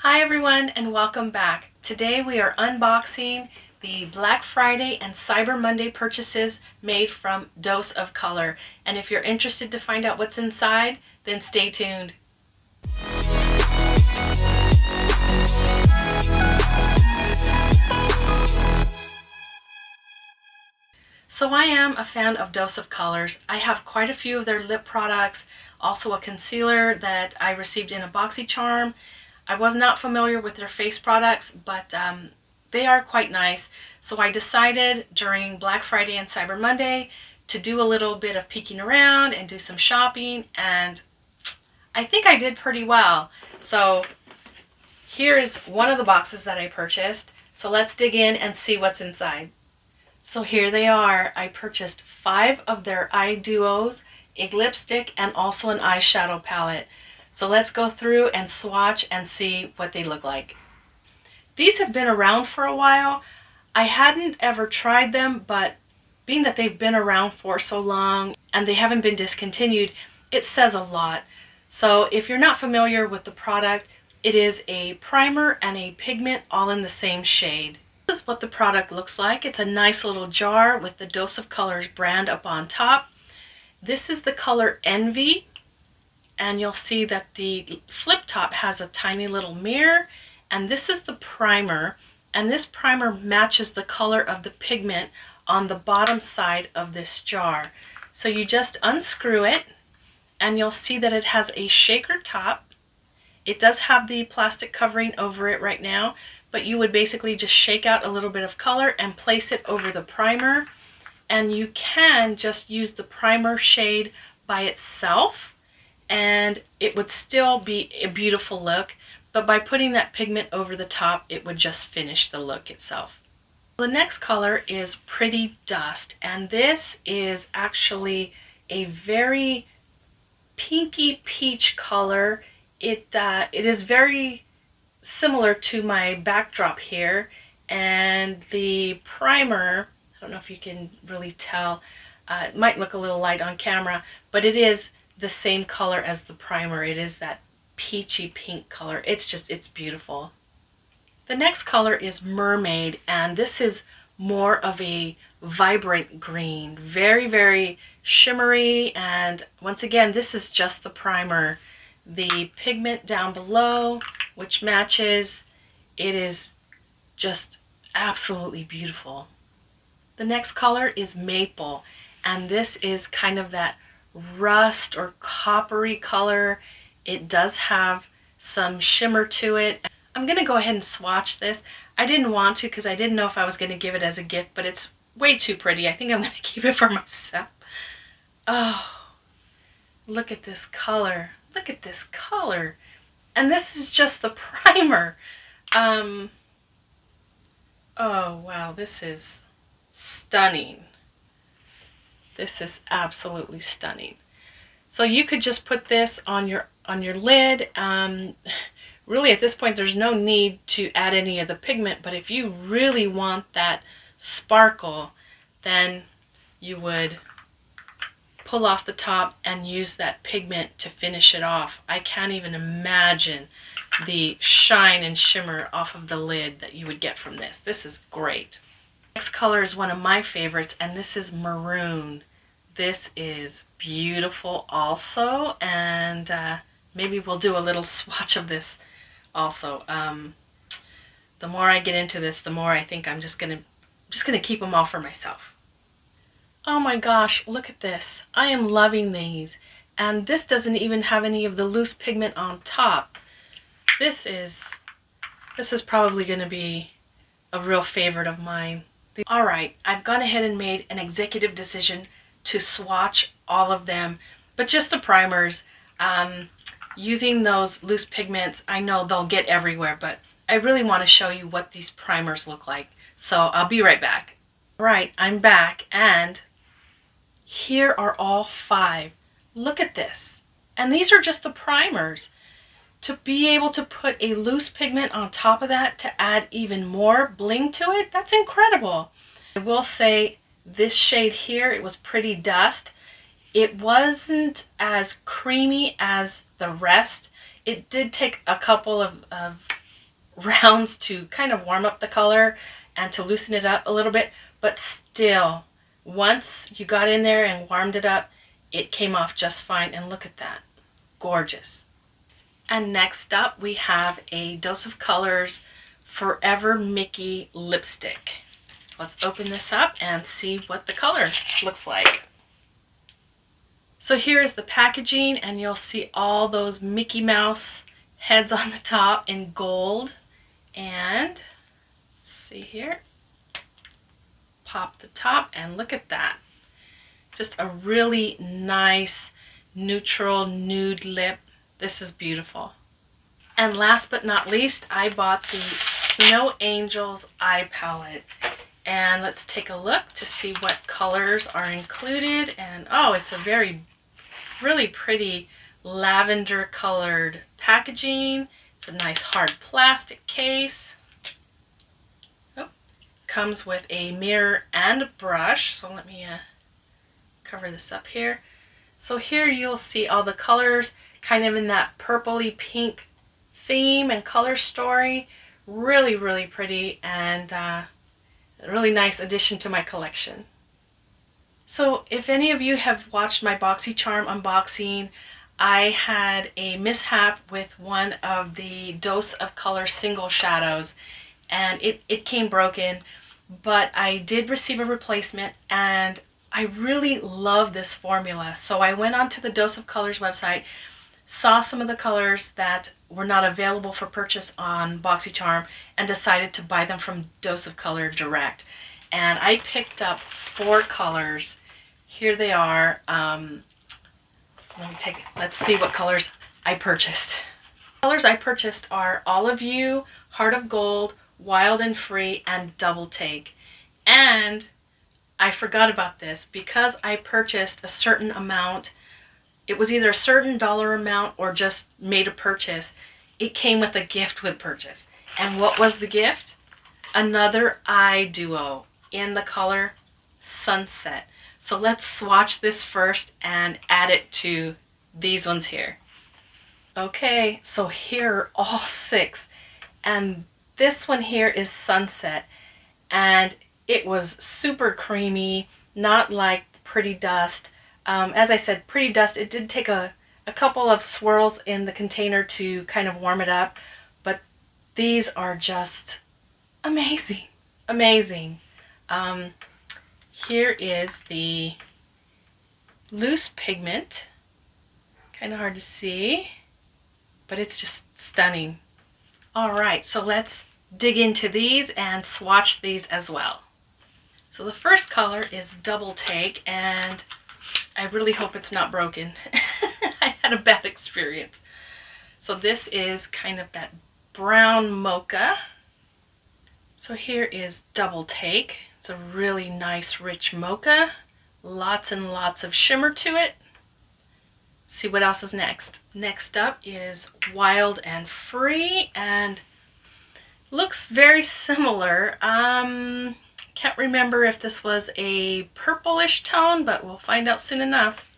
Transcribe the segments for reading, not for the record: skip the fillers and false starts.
Hi everyone and welcome back. Today we are unboxing the Black Friday and Cyber Monday purchases made from Dose of Color. And if you're interested to find out what's inside, then stay tuned. So I am a fan of Dose of Colors. I have quite a few of their lip products, also a concealer that I received in a BoxyCharm. I was not familiar with their face products, but they are quite nice. So I decided during Black Friday and Cyber Monday to do a little bit of peeking around and do some shopping, and I think I did pretty well. So here is one of the boxes that I purchased. So let's dig in and see what's inside. So here they are. I purchased 5 of their eye duos, a lipstick, and also an eyeshadow palette. So let's go through and swatch and see what they look like. These have been around for a while. I hadn't ever tried them, but being that they've been around for so long and they haven't been discontinued, it says a lot. So if you're not familiar with the product, it is a primer and a pigment all in the same shade. This is what the product looks like. It's a nice little jar with the Dose of Colors brand up on top. This is the color Envy, and you'll see that the flip top has a tiny little mirror, and this is the primer, and this primer matches the color of the pigment on the bottom side of this jar. So you just unscrew it, and you'll see that it has a shaker top. It does have the plastic covering over it right now, but you would basically just shake out a little bit of color and place it over the primer. And you can just use the primer shade by itself and it would still be a beautiful look, but by putting that pigment over the top, it would just finish the look itself. The next color is Pretty Dust, and this is actually a very pinky peach color. It is very similar to my backdrop here, and the primer, I don't know if you can really tell, it might look a little light on camera, but it is the same color as the primer. It is that peachy pink color. It's beautiful. The next color is Mermaid, and this is more of a vibrant green, very, very shimmery, and once again, this is just the primer. The pigment down below, which matches, it is just absolutely beautiful. The next color is Maple, and this is kind of that rust or coppery color. It does have some shimmer to it. I'm going to go ahead and swatch this. I didn't want to because I didn't know if I was going to give it as a gift, but it's way too pretty. I think I'm going to keep it for myself. Oh, look at this color. Look at this color. And this is just the primer. Oh wow, this is stunning. This is absolutely stunning. So you could just put this on your lid. Really at this point there's no need to add any of the pigment, but if you really want that sparkle, then you would pull off the top and use that pigment to finish it off. I can't even imagine the shine and shimmer off of the lid that you would get from this. This is great. Next color is one of my favorites, and this is Maroon. This is beautiful also, and maybe we'll do a little swatch of this also. The more I get into this, the more I think I'm just gonna keep them all for myself. Oh my gosh, look at this. I am loving these. And this doesn't even have any of the loose pigment on top. This is probably going to be a real favorite of mine. Alright, I've gone ahead and made an executive decision to swatch all of them, but just the primers. Using those loose pigments, I know they'll get everywhere, but I really want to show you what these primers look like. So I'll be right back. Alright, I'm back, and here are all 5. Look at this. And these are just the primers. To be able to put a loose pigment on top of that to add even more bling to it, that's incredible. I will say this shade here, it was Pretty Dust. It wasn't as creamy as the rest. It did take a couple of rounds to kind of warm up the color and to loosen it up a little bit, but still, once you got in there and warmed it up, it came off just fine. And look at that. Gorgeous. And next up, we have a Dose of Colors Forever Mickey lipstick. So let's open this up and see what the color looks like. So here is the packaging, and you'll see all those Mickey Mouse heads on the top in gold. And let's see here. Pop the top and look at that. Just a really nice neutral nude lip. This is beautiful. And last but not least, I bought the Snow Angels eye palette. And let's take a look to see what colors are included. And oh, it's a really pretty lavender colored packaging. It's a nice hard plastic case. Oh, comes with a mirror and a brush. So let me cover this up here. So here you'll see all the colors kind of in that purpley pink theme and color story. Really, really pretty, and a really nice addition to my collection. So if any of you have watched my BoxyCharm unboxing, I had a mishap with one of the Dose of Color single shadows, and it came broken, but I did receive a replacement, and I really love this formula. So I went onto the Dose of Colors website, saw some of the colors that were not available for purchase on BoxyCharm, and decided to buy them from Dose of Color direct. And I picked up 4 colors. Here they are. Let's see what colors I purchased. The colors I purchased are Olive You, Heart of Gold, Wild and Free, and Double Take. And I forgot about this because I purchased a certain amount. It was either a certain dollar amount or just made a purchase. It came with a gift with purchase. And what was the gift? Another eye duo in the color Sunset. So let's swatch this first and add it to these ones here. Okay, so here are all 6. And this one here is Sunset. And it was super creamy, not like Pretty Dust. As I said, Pretty Dust, it did take a couple of swirls in the container to kind of warm it up, but these are just amazing, amazing. Here is the loose pigment, kind of hard to see, but it's just stunning. All right, so let's dig into these and swatch these as well. So the first color is Double Take, and I really hope it's not broken. I had a bad experience. So this is kind of that brown mocha. So here is Double Take. It's a really nice rich mocha. Lots and lots of shimmer to it. Let's see what else is next. Next up is Wild and Free, and looks very similar. Can't remember if this was a purplish tone, but we'll find out soon enough.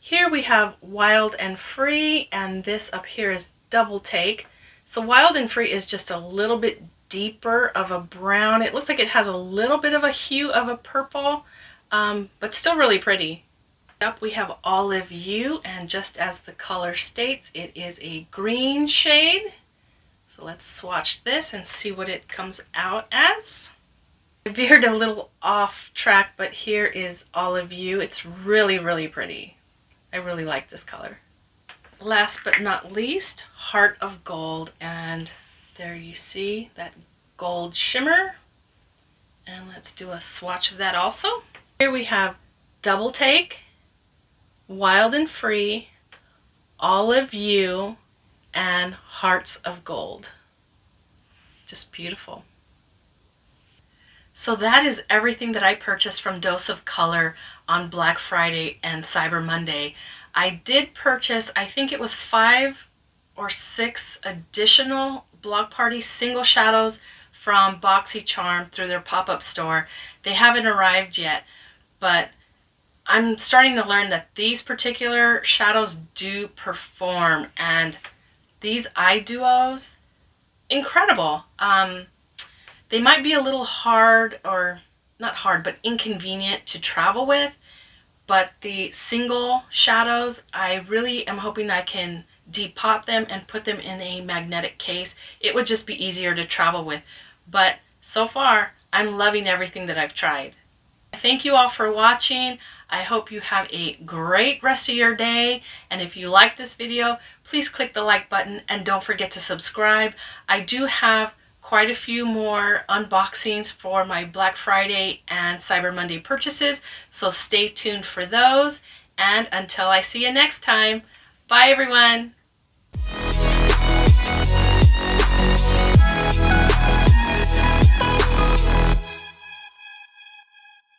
Here we have Wild and Free, and this up here is Double Take. So Wild and Free is just a little bit deeper of a brown. It looks like it has a little bit of a hue of a purple, but still really pretty. Up we have Olive You, and just as the color states, it is a green shade. So let's swatch this and see what it comes out as. I veered a little off track, but here is Olive You. It's really, really pretty. I really like this color. Last but not least, Heart of Gold, and there you see that gold shimmer. And let's do a swatch of that also. Here we have Double Take, Wild and Free, Olive You, and Hearts of Gold. Just beautiful. So that is everything that I purchased from Dose of Color on Black Friday and Cyber Monday. I did purchase, I think it was 5 or 6 additional Block Party single shadows from BoxyCharm through their pop-up store. They haven't arrived yet, but I'm starting to learn that these particular shadows do perform, and these eye duos, incredible. They might be a little hard, or not hard, but inconvenient to travel with, but the single shadows, I really am hoping I can depot them and put them in a magnetic case. It would just be easier to travel with. But so far, I'm loving everything that I've tried. Thank you all for watching. I hope you have a great rest of your day. And if you like this video, please click the like button and don't forget to subscribe. I do have quite a few more unboxings for my Black Friday and Cyber Monday purchases, so stay tuned for those. And until I see you next time, bye everyone.